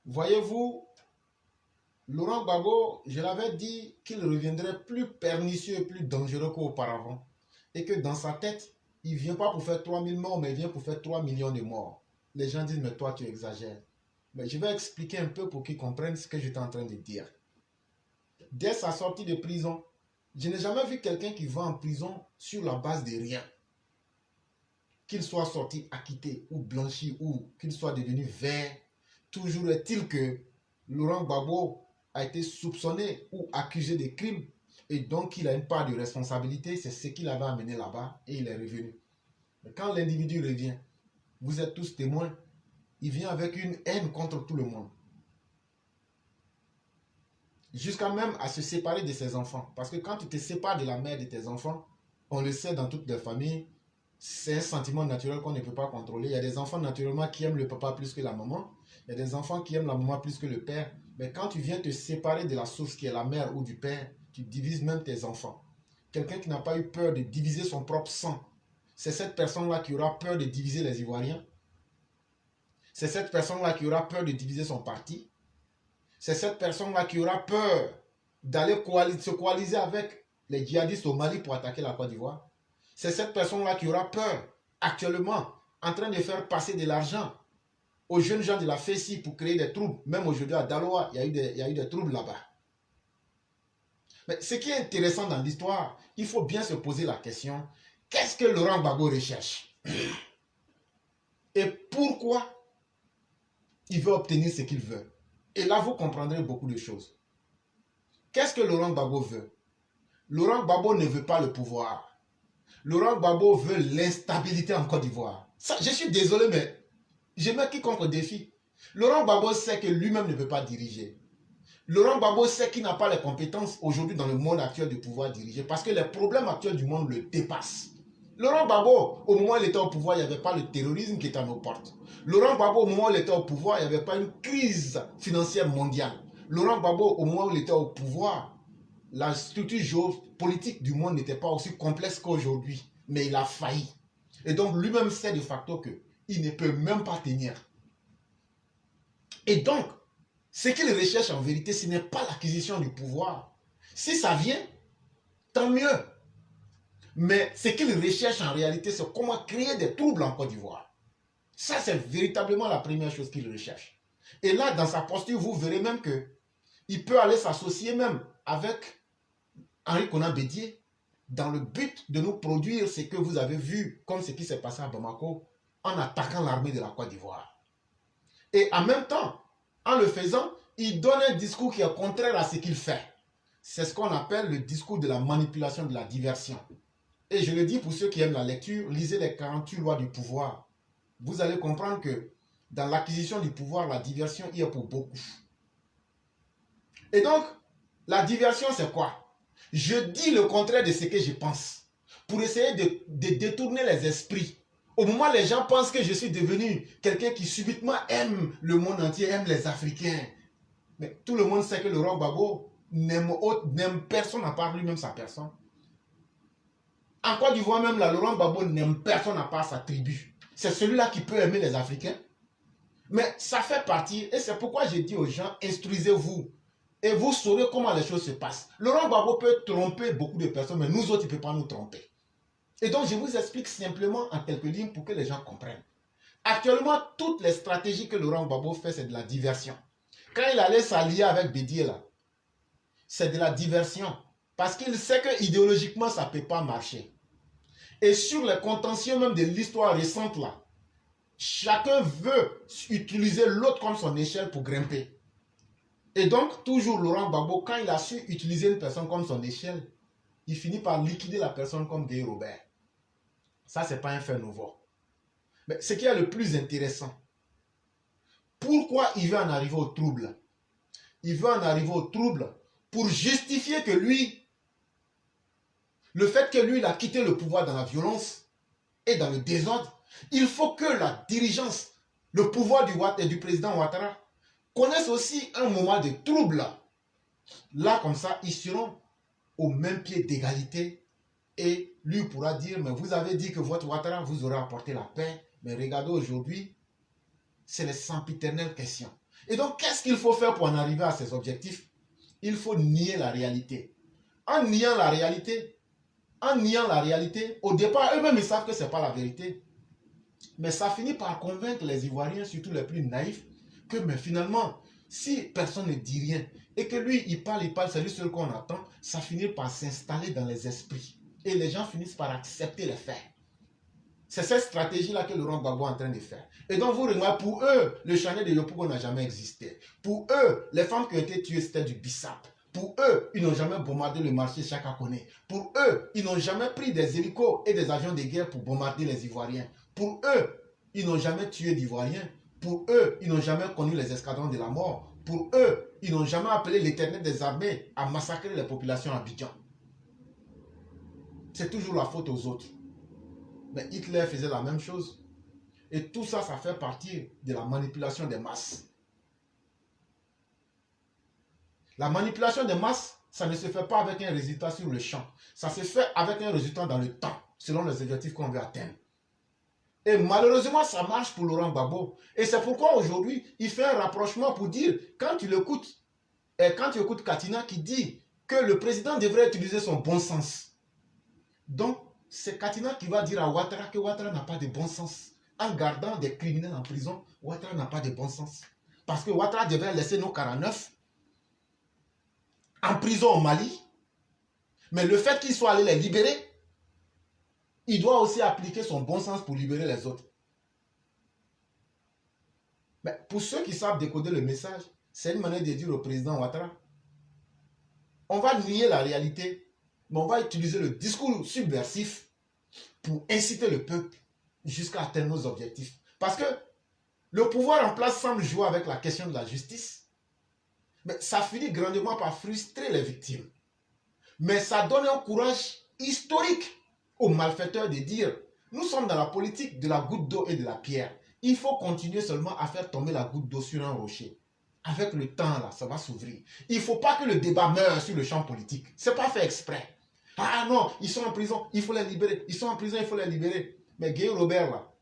Voyez-vous, Laurent Gbagbo, je l'avais dit qu'il reviendrait plus pernicieux et plus dangereux qu'auparavant. Et que dans sa tête, il ne vient pas pour faire 3000 morts, mais il vient pour faire 3 millions de morts. Les gens disent, mais toi, tu exagères. Mais je vais expliquer un peu pour qu'ils comprennent ce que j'étais en train de dire. Dès sa sortie de prison, je n'ai jamais vu quelqu'un qui va en prison sur la base de rien. Qu'il soit sorti acquitté ou blanchi ou qu'il soit devenu vert, toujours est-il que Laurent Gbagbo a été soupçonné ou accusé de crimes et donc il a une part de responsabilité, c'est ce qu'il avait amené là-bas et il est revenu. Mais quand l'individu revient, vous êtes tous témoins, il vient avec une haine contre tout le monde. Jusqu'à même à se séparer de ses enfants. Parce que quand tu te sépares de la mère de tes enfants, on le sait dans toutes les familles, c'est un sentiment naturel qu'on ne peut pas contrôler. Il y a des enfants naturellement qui aiment le papa plus que la maman. Il y a des enfants qui aiment la maman plus que le père. Mais quand tu viens te séparer de la source qui est la mère ou du père, tu divises même tes enfants. Quelqu'un qui n'a pas eu peur de diviser son propre sang, c'est cette personne-là qui aura peur de diviser les Ivoiriens. C'est cette personne-là qui aura peur de diviser son parti. C'est cette personne-là qui aura peur d'aller se coaliser avec les djihadistes au Mali pour attaquer la Côte d'Ivoire. C'est cette personne-là qui aura peur, actuellement, en train de faire passer de l'argent aux jeunes gens de la FECI pour créer des troubles. Même aujourd'hui à Daloa, il y a eu des troubles là-bas. Mais ce qui est intéressant dans l'histoire, il faut bien se poser la question, qu'est-ce que Laurent Gbagbo recherche? Et pourquoi il veut obtenir ce qu'il veut? Et là, vous comprendrez beaucoup de choses. Qu'est-ce que Laurent Gbagbo veut? Laurent Gbagbo ne veut pas le pouvoir. Laurent Gbagbo veut l'instabilité en Côte d'Ivoire. Je suis désolé, mais je mets quiconque au défi. Laurent Gbagbo sait que lui-même ne peut pas diriger. Laurent Gbagbo sait qu'il n'a pas les compétences aujourd'hui dans le monde actuel de pouvoir diriger parce que les problèmes actuels du monde le dépassent. Laurent Gbagbo, au moment où il était au pouvoir, il n'y avait pas le terrorisme qui était à nos portes. Laurent Gbagbo, au moment où il était au pouvoir, il n'y avait pas une crise financière mondiale. Laurent Gbagbo, au moment où il était au pouvoir, la structure géopolitique du monde n'était pas aussi complexe qu'aujourd'hui, mais il a failli. Et donc lui-même sait de facto qu'il ne peut même pas tenir. Et donc, ce qu'il recherche en vérité, ce n'est pas l'acquisition du pouvoir. Si ça vient, tant mieux. Mais ce qu'il recherche en réalité, c'est comment créer des troubles en Côte d'Ivoire. Ça, c'est véritablement la première chose qu'il recherche. Et là, dans sa posture, vous verrez même qu'il peut aller s'associer même avec Henri Konan Bédié dans le but de nous produire ce que vous avez vu, comme ce qui s'est passé à Bamako, en attaquant l'armée de la Côte d'Ivoire. Et en même temps, en le faisant, il donne un discours qui est contraire à ce qu'il fait. C'est ce qu'on appelle le discours de la manipulation, de la diversion. Et je le dis pour ceux qui aiment la lecture, lisez les 48 lois du pouvoir. Vous allez comprendre que dans l'acquisition du pouvoir, la diversion y est pour beaucoup. Et donc, la diversion, c'est quoi? Je dis le contraire de ce que je pense, pour essayer de détourner les esprits. Au moment où les gens pensent que je suis devenu quelqu'un qui subitement aime le monde entier, aime les Africains. Mais tout le monde sait que Laurent Gbagbo n'aime personne à part lui-même sa personne. En Côte d'Ivoire même, Laurent Gbagbo n'aime personne à part sa tribu. C'est celui-là qui peut aimer les Africains. Mais ça fait partie, et c'est pourquoi j'ai dit aux gens, instruisez-vous. Et vous saurez comment les choses se passent. Laurent Gbagbo peut tromper beaucoup de personnes, mais nous autres, il ne peut pas nous tromper. Et donc, je vous explique simplement en quelques lignes pour que les gens comprennent. Actuellement, toutes les stratégies que Laurent Gbagbo fait, c'est de la diversion. Quand il allait s'allier avec Bédié, là, c'est de la diversion. Parce qu'il sait que idéologiquement, ça ne peut pas marcher. Et sur les contentieux même de l'histoire récente, là, chacun veut utiliser l'autre comme son échelle pour grimper. Et donc, toujours Laurent Gbagbo, quand il a su utiliser une personne comme son échelle, il finit par liquider la personne comme Guy Robert. Ça, ce n'est pas un fait nouveau. Mais ce qui est le plus intéressant, pourquoi il veut en arriver au trouble? Il veut en arriver au trouble pour justifier que lui, le fait que lui, il a quitté le pouvoir dans la violence et dans le désordre, il faut que la dirigeance, le pouvoir du président Ouattara, connaissent aussi un moment de trouble. Là, comme ça, ils seront au même pied d'égalité et lui pourra dire, mais vous avez dit que votre Ouattara vous aura apporté la paix, mais regardez aujourd'hui, c'est les sempiternelles questions. Et donc, qu'est-ce qu'il faut faire pour en arriver à ces objectifs? Il faut nier la réalité. En niant la réalité, au départ, eux-mêmes, ils savent que ce n'est pas la vérité. Mais ça finit par convaincre les Ivoiriens, surtout les plus naïfs, que mais finalement, si personne ne dit rien, et que lui, il parle, c'est lui seul qu'on attend, ça finit par s'installer dans les esprits. Et les gens finissent par accepter les faits. C'est cette stratégie-là que Laurent Gbagbo est en train de faire. Et donc, vous remarquez, pour eux, le Chanel de Yopougon n'a jamais existé. Pour eux, les femmes qui ont été tuées, c'était du bissap. Pour eux, ils n'ont jamais bombardé le marché Chaka Koné. Pour eux, ils n'ont jamais pris des hélicos et des avions de guerre pour bombarder les Ivoiriens. Pour eux, ils n'ont jamais tué d'Ivoiriens. Pour eux, ils n'ont jamais connu les escadrons de la mort. Pour eux, ils n'ont jamais appelé l'Éternel des armées à massacrer les populations à Abidjan. C'est toujours la faute aux autres. Mais Hitler faisait la même chose. Et tout ça, ça fait partie de la manipulation des masses. La manipulation des masses, ça ne se fait pas avec un résultat sur le champ. Ça se fait avec un résultat dans le temps, selon les objectifs qu'on veut atteindre. Et malheureusement, ça marche pour Laurent Gbagbo. Et c'est pourquoi aujourd'hui, il fait un rapprochement pour dire, quand tu écoutes Katina qui dit que le président devrait utiliser son bon sens. Donc, c'est Katina qui va dire à Ouattara que Ouattara n'a pas de bon sens. En gardant des criminels en prison, Ouattara n'a pas de bon sens. Parce que Ouattara devrait laisser nos 49 en prison au Mali. Mais le fait qu'il soit allé les libérer, il doit aussi appliquer son bon sens pour libérer les autres. Mais pour ceux qui savent décoder le message, c'est une manière de dire au président Ouattara, on va nier la réalité, mais on va utiliser le discours subversif pour inciter le peuple jusqu'à atteindre nos objectifs. Parce que le pouvoir en place semble jouer avec la question de la justice, mais ça finit grandement par frustrer les victimes. Mais ça donne un courage historique aux malfaiteurs de dire, nous sommes dans la politique de la goutte d'eau et de la pierre. Il faut continuer seulement à faire tomber la goutte d'eau sur un rocher. Avec le temps, là, ça va s'ouvrir. Il ne faut pas que le débat meure sur le champ politique. Ce n'est pas fait exprès. Ah non, ils sont en prison, il faut les libérer. Ils sont en prison, il faut les libérer. Mais Guy Robert, là,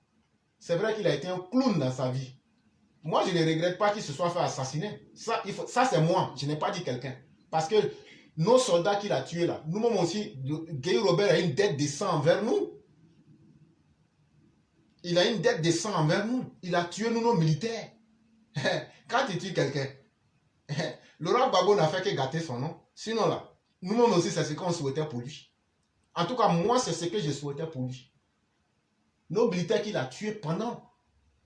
c'est vrai qu'il a été un clown dans sa vie. Moi, je ne regrette pas qu'il se soit fait assassiner. Ça c'est moi. Je n'ai pas dit quelqu'un. Parce que nos soldats qu'il a tués, là, nous-mêmes aussi, Guy Robert a une dette de sang envers nous. Il a une dette de sang envers nous. Il a tué nous, nos militaires. Quand il tue quelqu'un, Laurent Gbagbo n'a fait que gâter son nom. Sinon là, nous-mêmes aussi, c'est ce qu'on souhaitait pour lui. En tout cas, moi, c'est ce que je souhaitais pour lui. Nos militaires qu'il a tués pendant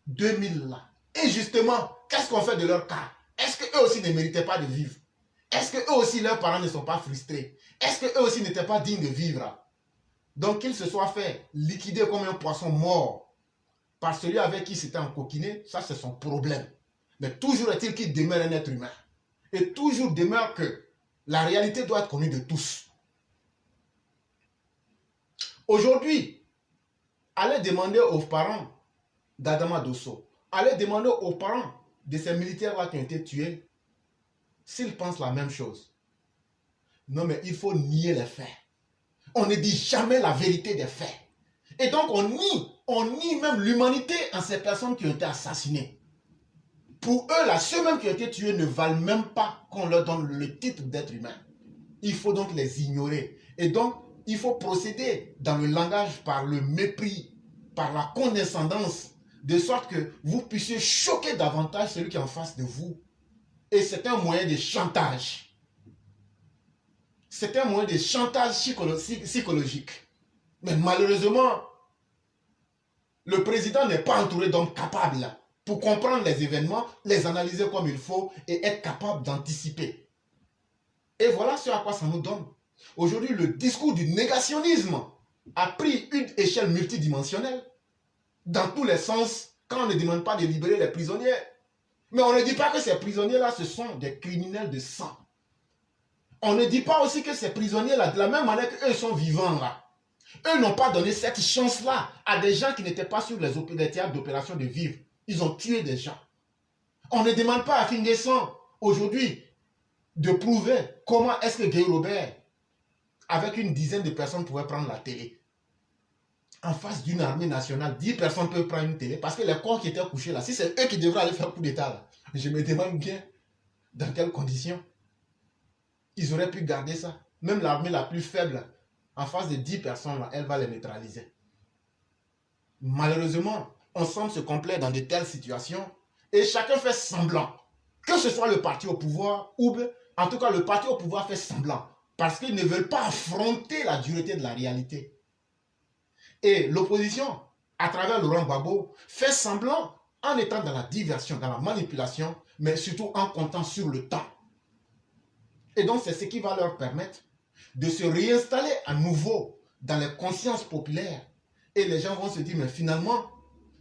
2000 là. Et justement, qu'est-ce qu'on fait de leur cas? Est-ce qu'eux aussi ne méritaient pas de vivre? Est-ce qu'eux aussi, leurs parents ne sont pas frustrés? Est-ce qu'eux aussi n'étaient pas dignes de vivre? Donc qu'ils se soient fait liquider comme un poisson mort par celui avec qui s'était encoquiné, ça c'est son problème. Mais toujours est-il qu'il demeure un être humain. Et toujours demeure que la réalité doit être connue de tous. Aujourd'hui, allez demander aux parents d'Adama Dosso, allez demander aux parents de ces militaires-là qui ont été tués, s'ils pensent la même chose. Non, mais il faut nier les faits. On ne dit jamais la vérité des faits. Et donc on nie même l'humanité en ces personnes qui ont été assassinées. Pour eux, là, ceux même qui ont été tués ne valent même pas qu'on leur donne le titre d'être humain. Il faut donc les ignorer. Et donc, il faut procéder dans le langage par le mépris, par la condescendance, de sorte que vous puissiez choquer davantage celui qui est en face de vous. Et c'est un moyen de chantage. C'est un moyen de chantage psychologique. Mais malheureusement, le président n'est pas entouré d'hommes capables pour comprendre les événements, les analyser comme il faut et être capable d'anticiper. Et voilà ce à quoi ça nous donne. Aujourd'hui, le discours du négationnisme a pris une échelle multidimensionnelle. Dans tous les sens, quand on ne demande pas de libérer les prisonniers. Mais on ne dit pas que ces prisonniers-là, ce sont des criminels de sang. On ne dit pas aussi que ces prisonniers-là, de la même manière qu'eux sont vivants là, eux n'ont pas donné cette chance-là à des gens qui n'étaient pas sur les théâtres d'opération de vivre. Ils ont tué des gens. On ne demande pas à Finguesson aujourd'hui de prouver comment est-ce que Guy Robert, avec une dizaine de personnes, pouvait prendre la télé. en face d'une armée nationale, 10 personnes peuvent prendre une télé, parce que les corps qui étaient couchés là, si c'est eux qui devraient aller faire coup d'état là, je me demande bien dans quelles conditions ils auraient pu garder ça. Même l'armée la plus faible, en face de 10 personnes là, elle va les neutraliser. Malheureusement, on semble se complaire dans de telles situations et chacun fait semblant. Que ce soit le parti au pouvoir ou en tout cas le parti au pouvoir fait semblant parce qu'ils ne veulent pas affronter la dureté de la réalité. Et l'opposition, à travers Laurent Gbagbo, fait semblant en étant dans la diversion, dans la manipulation, mais surtout en comptant sur le temps. Et donc c'est ce qui va leur permettre de se réinstaller à nouveau dans les consciences populaires. Et les gens vont se dire, mais finalement,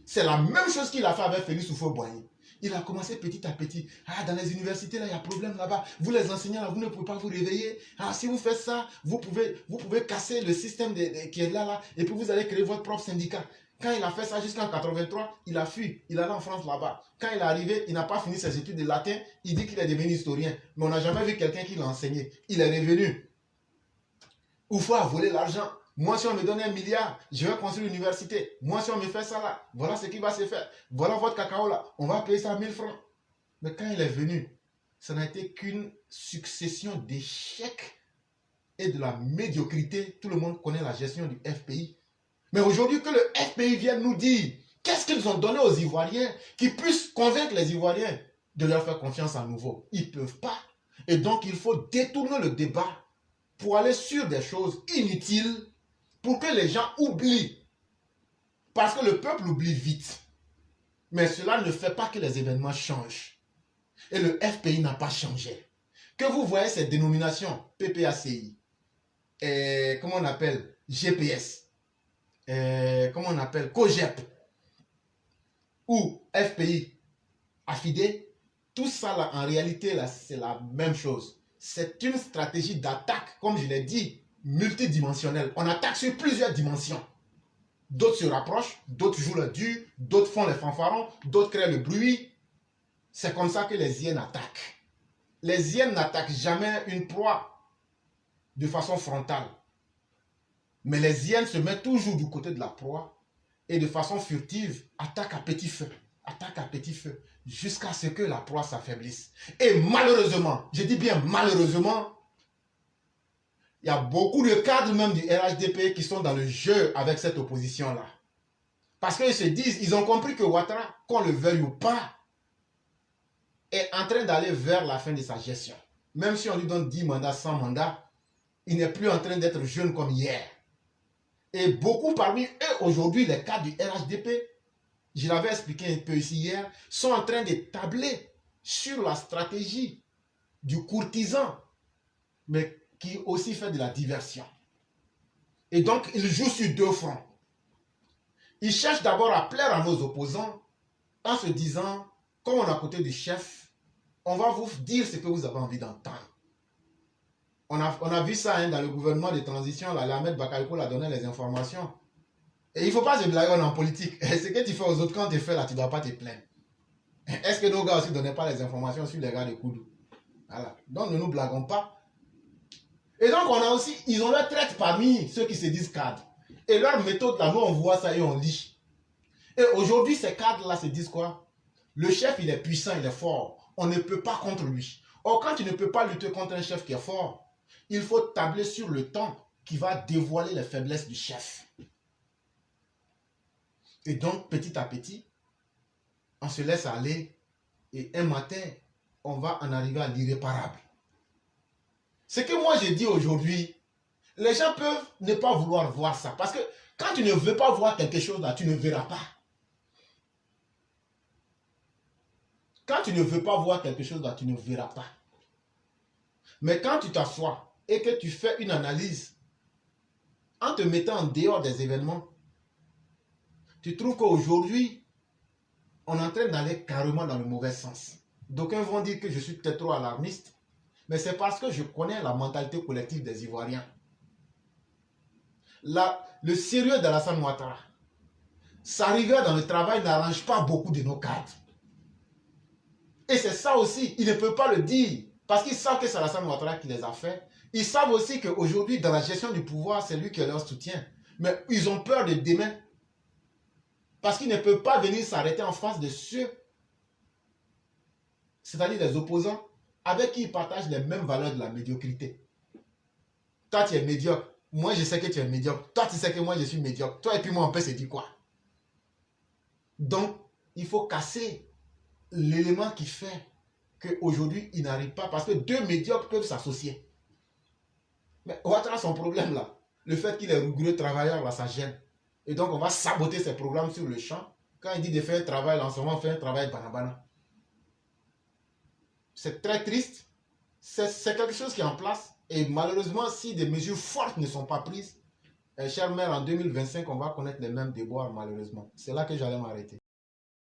c'est la même chose qu'il a fait avec Félix Houphouët-Boigny. Il a commencé petit à petit. Ah, dans les universités, là, il y a problème là-bas. Vous, les enseignants, là, vous ne pouvez pas vous réveiller. Ah, si vous faites ça, vous pouvez casser le système qui est là, et puis vous allez créer votre propre syndicat. Quand il a fait ça jusqu'en 83, il a fui. Il allait en France là-bas. Quand il est arrivé, il n'a pas fini ses études de latin. Il dit qu'il est devenu historien. Mais on n'a jamais vu quelqu'un qui l'a enseigné. Il est revenu. Houphouët a volé l'argent. Moi, si on me donne 1 milliard, je vais construire une université. Moi, si on me fait ça là, voilà ce qui va se faire. Voilà votre cacao là, on va payer ça 1000 francs. Mais quand il est venu, ça n'a été qu'une succession d'échecs et de la médiocrité. Tout le monde connaît la gestion du FPI. Mais aujourd'hui, que le FPI vienne nous dire qu'est-ce qu'ils ont donné aux Ivoiriens qui puissent convaincre les Ivoiriens de leur faire confiance à nouveau. Ils ne peuvent pas. Et donc, il faut détourner le débat pour aller sur des choses inutiles pour que les gens oublient. Parce que le peuple oublie vite. Mais cela ne fait pas que les événements changent. Et le FPI n'a pas changé. Que vous voyez ces dénominations, PPACI, comment on appelle, GPS, comment on appelle, COGEP, ou FPI, AFIDE, tout ça là, en réalité, là, c'est la même chose. C'est une stratégie d'attaque, comme je l'ai dit, multidimensionnelle. On attaque sur plusieurs dimensions. D'autres se rapprochent, d'autres jouent le dur, d'autres font les fanfarons, d'autres créent le bruit. C'est comme ça que les hyènes attaquent. Les hyènes n'attaquent jamais une proie de façon frontale. Mais les hyènes se mettent toujours du côté de la proie et de façon furtive attaquent à petit feu, jusqu'à ce que la proie s'affaiblisse. Et malheureusement, je dis bien malheureusement, il y a beaucoup de cadres même du RHDP qui sont dans le jeu avec cette opposition-là. Parce qu'ils se disent, ils ont compris que Ouattara, qu'on le veuille ou pas, est en train d'aller vers la fin de sa gestion. Même si on lui donne 10 mandats, 100 mandats, il n'est plus en train d'être jeune comme hier. Et beaucoup parmi eux, aujourd'hui, les cadres du RHDP, je l'avais expliqué un peu ici hier, sont en train de tabler sur la stratégie du courtisan, mais qui aussi fait de la diversion. Et donc, ils jouent sur deux fronts. Ils cherchent d'abord à plaire à nos opposants en se disant, comme on est à côté du chef, on va vous dire ce que vous avez envie d'entendre. On a vu ça dans le gouvernement de transition, là, Ahmed Bakayoko a donné les informations. Et il ne faut pas se blaguer en politique. Ce que tu fais aux autres, quand tu fais là, tu ne dois pas te plaindre. Est-ce que nos gars aussi ne donnaient pas les informations sur les gars de Koudou? Voilà. Donc, ne nous blaguons pas. Et donc, on a aussi, ils ont leur traite parmi ceux qui se disent cadres. Et leur méthode, là, nous, on voit ça et on lit. Et aujourd'hui, ces cadres-là se disent quoi? Le chef, il est puissant, il est fort. On ne peut pas contre lui. Or, quand tu ne peux pas lutter contre un chef qui est fort, il faut tabler sur le temps qui va dévoiler les faiblesses du chef. Et donc, petit à petit, on se laisse aller. Et un matin, on va en arriver à l'irréparable. Ce que moi je dis aujourd'hui, les gens peuvent ne pas vouloir voir ça. Parce que quand tu ne veux pas voir quelque chose là, tu ne verras pas. Quand tu ne veux pas voir quelque chose là, tu ne verras pas. Mais quand tu t'assois et que tu fais une analyse en te mettant en dehors des événements, tu trouves qu'aujourd'hui, on est en train d'aller carrément dans le mauvais sens. D'aucuns vont dire que je suis peut-être trop alarmiste, mais c'est parce que je connais la mentalité collective des Ivoiriens. Le sérieux d'Alassane Ouattara, sa rigueur dans le travail n'arrange pas beaucoup de nos cadres. Et c'est ça aussi, ils ne peuvent pas le dire, parce qu'ils savent que c'est Alassane Ouattara qui les a fait. Ils savent aussi qu'aujourd'hui, dans la gestion du pouvoir, c'est lui qui leur soutient. Mais ils ont peur de demain. Parce qu'ils ne peuvent pas venir s'arrêter en face de ceux, c'est-à-dire les opposants, avec qui ils partagent les mêmes valeurs de la médiocrité. Toi, tu es médiocre. Moi, je sais que tu es médiocre. Toi, tu sais que moi, je suis médiocre. Toi et puis moi, on peut se dire quoi? Donc, il faut casser l'élément qui fait qu'aujourd'hui, il n'arrive pas. Parce que deux médiocres peuvent s'associer. Mais Ouattara, son problème là, le fait qu'il est rigoureux travailleur, là, ça gêne. Et donc, on va saboter ses programmes sur le champ. Quand il dit de faire un travail, là, en ce moment, on fait un travail banabana. C'est très triste. C'est quelque chose qui est en place. Et malheureusement, si des mesures fortes ne sont pas prises, chère mère, en 2025, on va connaître les mêmes déboires, malheureusement. C'est là que j'allais m'arrêter.